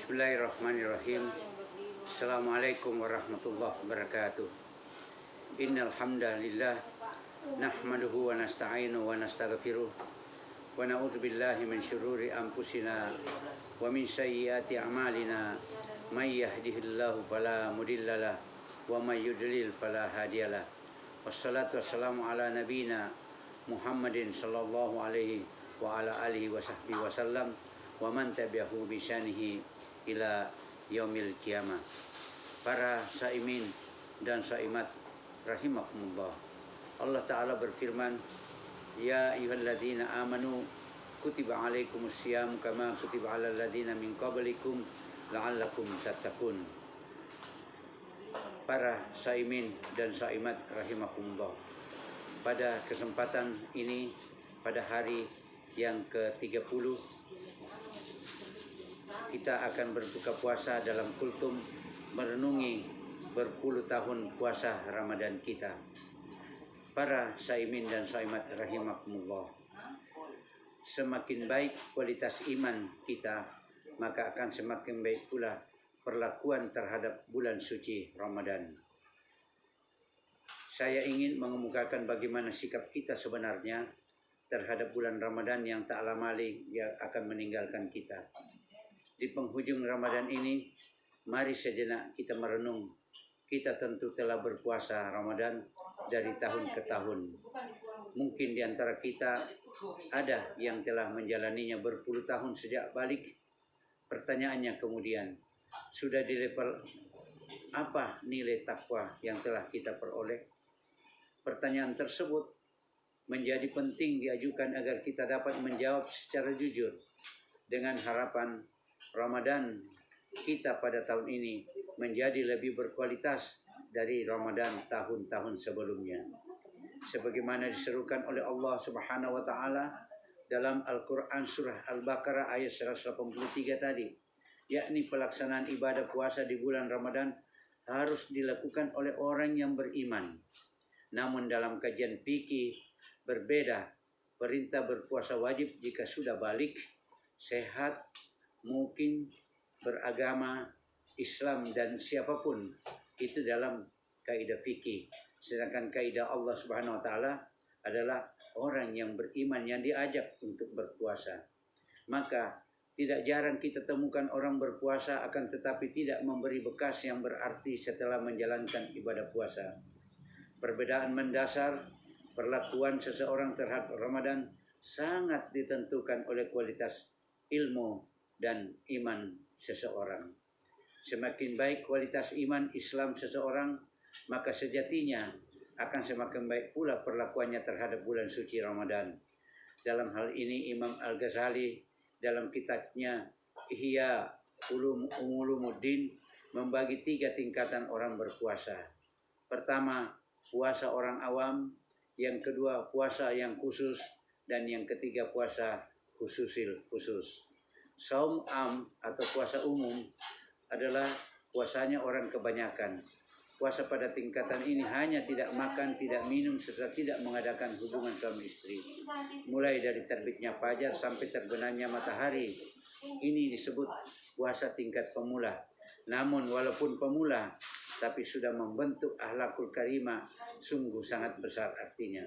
Bismillahirrahmanirrahim. Assalamualaikum warahmatullahi wabarakatuh. Innal hamdalillah nahmaduhu wa nasta'inu wa nastaghfiruh wa na'udzu billahi min syururi anfusina wa min sayyiati a'malina may yahdihillahu fala mudhillalah wa may yudlil fala hadiyalah. Wassalatu wassalamu ala nabiyina Muhammadin sallallahu alaihi wa ala alihi wa sahbihi wasallam wa man tabi'ahu bi syanihi ila yaumil qiyamah. Para saimin dan saimat rahimakumullah. Allah Ta'ala berfirman, ya ayyuhalladzina amanu kutiba alaikumus syiyam kama kutiba alal ladzina min qablikum la'allakum tattaqun. Para saimin dan saimat rahimakumullah. Pada kesempatan ini, pada hari yang ke-30, kita akan berbuka puasa dalam kultum merenungi berpuluh tahun puasa Ramadan kita. Para saimin dan saimat rahimakumullah, semakin baik kualitas iman kita, maka akan semakin baik pula perlakuan terhadap bulan suci Ramadan. Saya ingin mengemukakan bagaimana sikap kita sebenarnya terhadap bulan Ramadan yang tak lama lagi akan meninggalkan kita. Di penghujung Ramadan ini, mari sejenak kita merenung. Kita tentu telah berpuasa Ramadan dari tahun ke tahun. Mungkin di antara kita ada yang telah menjalaninya berpuluh tahun sejak balik. Pertanyaannya kemudian, sudah di level apa nilai takwa yang telah kita peroleh? Pertanyaan tersebut menjadi penting diajukan agar kita dapat menjawab secara jujur dengan harapan Ramadan kita pada tahun ini menjadi lebih berkualitas dari Ramadan tahun-tahun sebelumnya. Sebagaimana diserukan oleh Allah Subhanahu wa taala dalam Al-Qur'an surah Al-Baqarah ayat 183 tadi, yakni pelaksanaan ibadah puasa di bulan Ramadan harus dilakukan oleh orang yang beriman. Namun dalam kajian fikih berbeda, perintah berpuasa wajib jika sudah balik, sehat, mungkin beragama Islam dan siapapun, itu dalam kaidah fikih. Sedangkan kaidah Allah Subhanahu wa taala adalah orang yang beriman yang diajak untuk berpuasa. Maka tidak jarang kita temukan orang berpuasa akan tetapi tidak memberi bekas yang berarti setelah menjalankan ibadah puasa. Perbedaan mendasar perlakuan seseorang terhadap Ramadan sangat ditentukan oleh kualitas ilmu dan iman seseorang. Semakin baik kualitas iman Islam seseorang, maka sejatinya akan semakin baik pula perlakuannya terhadap bulan suci Ramadan. Dalam hal ini Imam Al-Ghazali dalam kitabnya Ihya Ulumuddin membagi 3 tingkatan orang berpuasa. Pertama, puasa orang awam, yang kedua puasa yang khusus, dan yang ketiga puasa khusus. Saum am atau puasa umum adalah puasanya orang kebanyakan. Puasa pada tingkatan ini hanya tidak makan, tidak minum, serta tidak mengadakan hubungan suami istri. Mulai dari terbitnya fajar sampai terbenamnya matahari. Ini disebut puasa tingkat pemula. Namun walaupun pemula, tapi sudah membentuk akhlakul karimah, sungguh sangat besar artinya.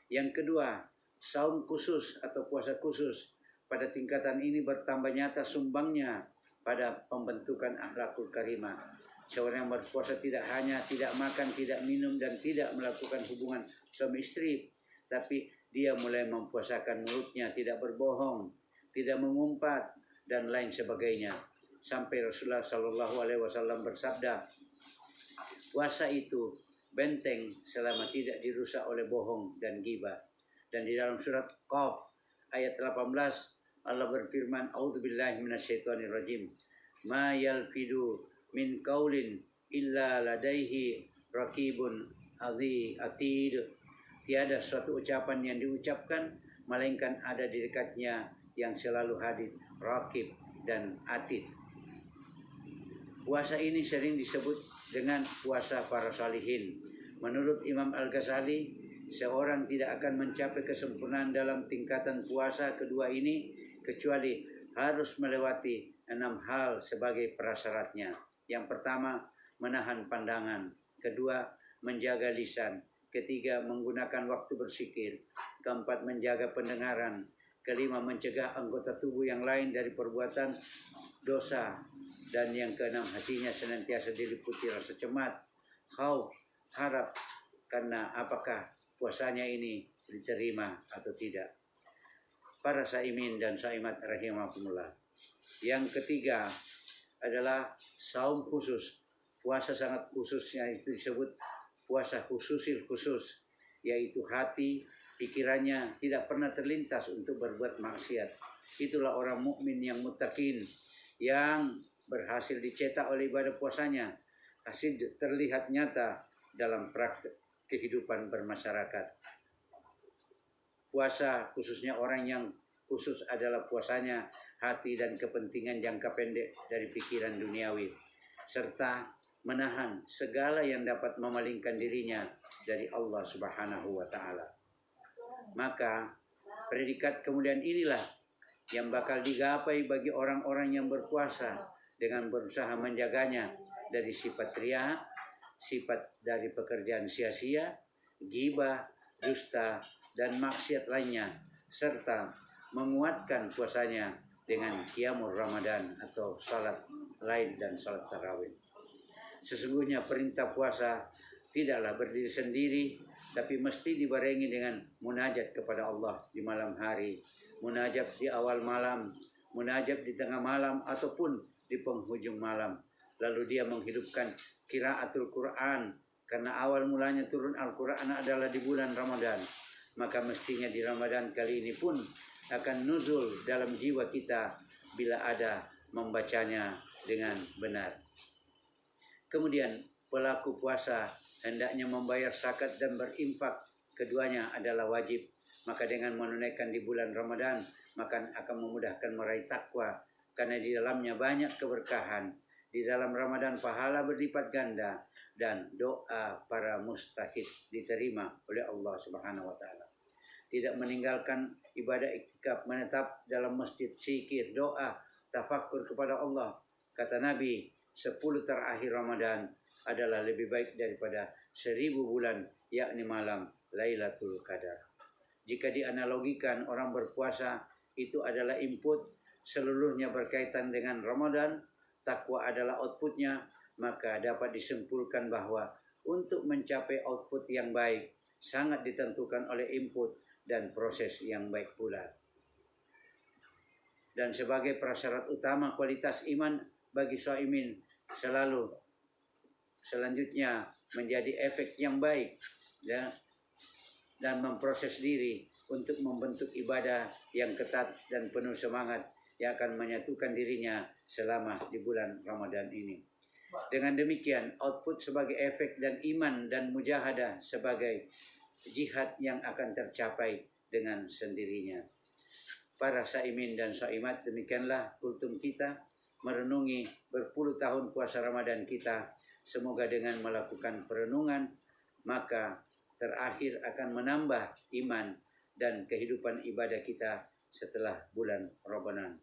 Yang kedua, saum khusus atau puasa khusus. Pada tingkatan ini bertambah nyata sumbangnya pada pembentukan akhlakul karimah. Seorang yang berpuasa tidak hanya tidak makan, tidak minum, dan tidak melakukan hubungan suami istri, tapi dia mulai mempuasakan mulutnya, tidak berbohong, tidak mengumpat, dan lain sebagainya. Sampai Rasulullah Shallallahu Alaihi Wasallam bersabda, puasa itu benteng selama tidak dirusak oleh bohong dan ghibah. Dan di dalam surat Qaf ayat 18 Allah berfirman, a'udzubillahi minasyaitonirrajim, ma yalfidu min qaulin illa ladaihi raqibun atid. Tiada suatu ucapan yang diucapkan melainkan ada di dekatnya yang selalu hadir raqib dan atid. Puasa ini sering disebut dengan puasa para salihin. Menurut Imam Al-Ghazali, seorang tidak akan mencapai kesempurnaan dalam tingkatan puasa kedua ini kecuali harus melewati 6 hal sebagai prasyaratnya. Yang pertama, menahan pandangan. Kedua, menjaga lisan. Ketiga, menggunakan waktu bersikir. Keempat, menjaga pendengaran. Kelima, mencegah anggota tubuh yang lain dari perbuatan dosa. Dan yang keenam, hatinya senantiasa diliputi rasa cemat, khauf, harap, karena apakah puasanya ini diterima atau tidak. Para saimin dan saimat rahimakumullah. Yang ketiga adalah saum khusus. Puasa sangat khusus, yang itu disebut puasa khususil khusus, yaitu hati, pikirannya tidak pernah terlintas untuk berbuat maksiat. Itulah orang mukmin yang muttaqin, yang berhasil dicetak oleh ibadah puasanya. Hasil terlihat nyata dalam praktek kehidupan bermasyarakat. Puasa khususnya orang yang khusus adalah puasanya hati dan kepentingan jangka pendek dari pikiran duniawi, serta menahan segala yang dapat memalingkan dirinya dari Allah Subhanahu wa Ta'ala. Maka predikat kemuliaan inilah yang bakal digapai bagi orang-orang yang berpuasa dengan berusaha menjaganya dari sifat riya, sifat dari pekerjaan sia-sia, ghibah, dusta, dan maksiat lainnya, serta menguatkan puasanya dengan qiyamul Ramadan atau salat lain dan salat tarawih. Sesungguhnya perintah puasa tidaklah berdiri sendiri, tapi mesti dibarengi dengan munajat kepada Allah di malam hari, munajat di awal malam, munajat di tengah malam, ataupun di penghujung malam. Lalu dia menghidupkan qiraatul Quran, karena awal mulanya turun Al-Quran adalah di bulan Ramadan. Maka mestinya di Ramadan kali ini pun akan nuzul dalam jiwa kita bila ada membacanya dengan benar. Kemudian pelaku puasa hendaknya membayar zakat dan berinfak. Keduanya adalah wajib. Maka dengan menunaikan di bulan Ramadan, maka akan memudahkan meraih takwa, karena di dalamnya banyak keberkahan. Di dalam Ramadan pahala berlipat ganda, dan doa para mustahid diterima oleh Allah Subhanahu wa Ta'ala. Tidak meninggalkan ibadah iktikaf, menetap dalam masjid, zikir, doa, tafakkur kepada Allah. Kata Nabi, 10 terakhir Ramadan adalah lebih baik daripada 1000 bulan, yakni malam Lailatul Qadar. Jika dianalogikan, orang berpuasa itu adalah input, seluruhnya berkaitan dengan Ramadan, takwa adalah outputnya, maka dapat disimpulkan bahwa untuk mencapai output yang baik sangat ditentukan oleh input dan proses yang baik pula. Dan sebagai prasyarat utama kualitas iman bagi shaimin selalu selanjutnya menjadi efek yang baik, ya, dan memproses diri untuk membentuk ibadah yang ketat dan penuh semangat yang akan menyatukan dirinya selama di bulan Ramadan ini. Dengan demikian, output sebagai efek dan iman dan mujahadah sebagai jihad yang akan tercapai dengan sendirinya. Para saimin dan saimat, demikianlah kultum kita merenungi berpuluh tahun puasa Ramadan kita. Semoga dengan melakukan perenungan, maka terakhir akan menambah iman dan kehidupan ibadah kita setelah bulan Ramadan.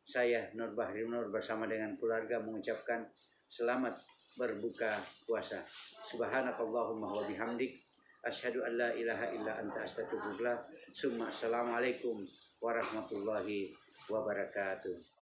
Saya Nur Bahri Nur bersama dengan keluarga mengucapkan selamat berbuka puasa. Subhanakallahumma wa bihamdik, asyhadu an la ilaha illa anta astaghfiruka. Summa assalamualaikum warahmatullahi wabarakatuh.